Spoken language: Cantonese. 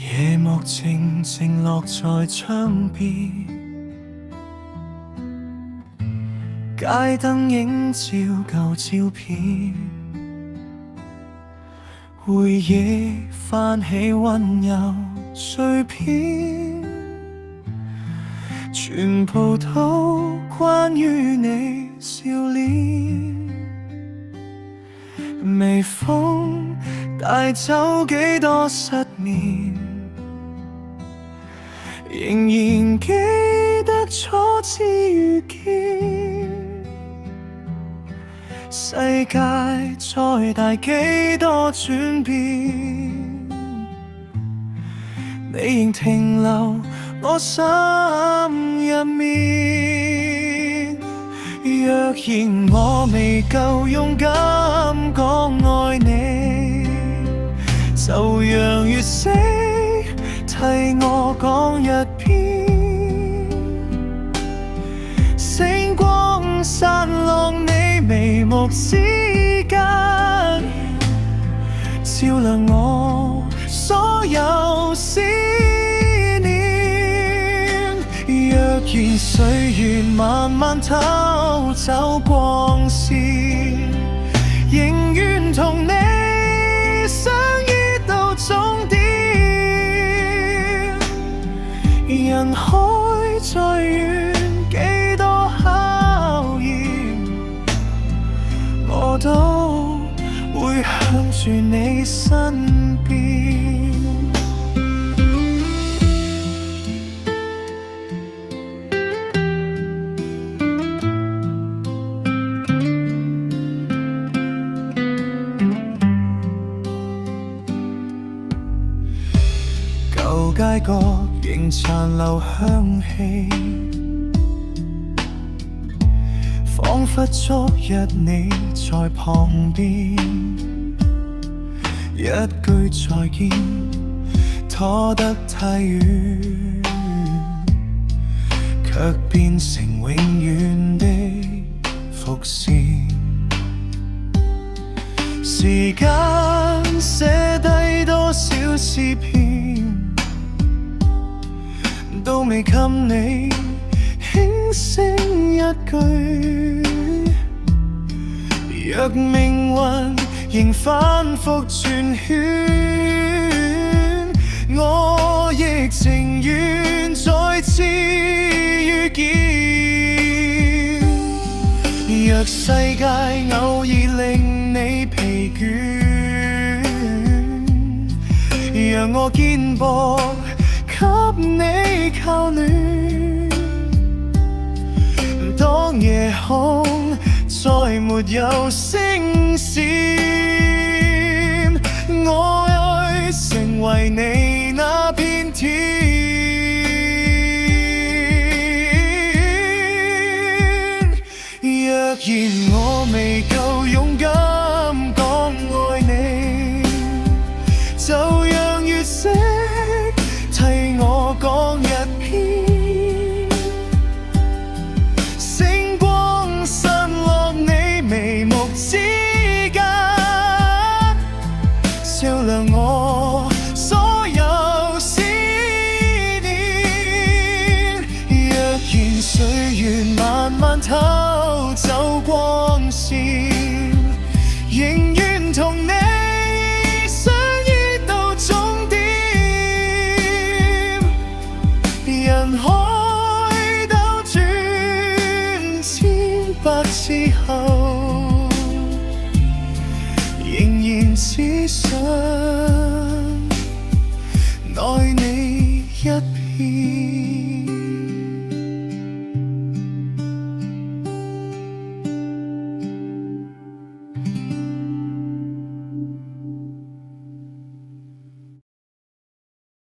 夜幕靜靜落在窗邊，街燈映照舊照片，回憶翻起溫柔碎片，全部都關於你笑臉。微風帶走幾多失眠，仍然記得初次遇見。世界再大幾多轉變，你仍停留我心入面。若然我未夠勇敢講愛你，就讓月色替我講一遍。星光散落你眉目之間，照亮我所有思念。若然歲月慢慢偷走光線，仍願同你相依到終點。人海再遠，幾多考驗，我都會向住你身邊。舊街角仍殘留香氣，彷彿昨日你在旁邊。一句再見拖得太遠，卻變成永遠的伏線。時間寫低多少詩篇，都未給你輕聲一句。若命運仍反覆轉圈，我亦情願再次遇見。若世界偶爾令你疲倦，讓我肩膊給你靠暖。當夜空再沒有星閃，我愛成為你那片天。若然我未夠勇敢講愛你，就讓月色替我講一遍。星光散落你眉目之間，照亮我所有思念。若然歲月慢慢偷走光線，仍願同你相依到終點。人海兜轉千百次後，仍然只想愛你一遍。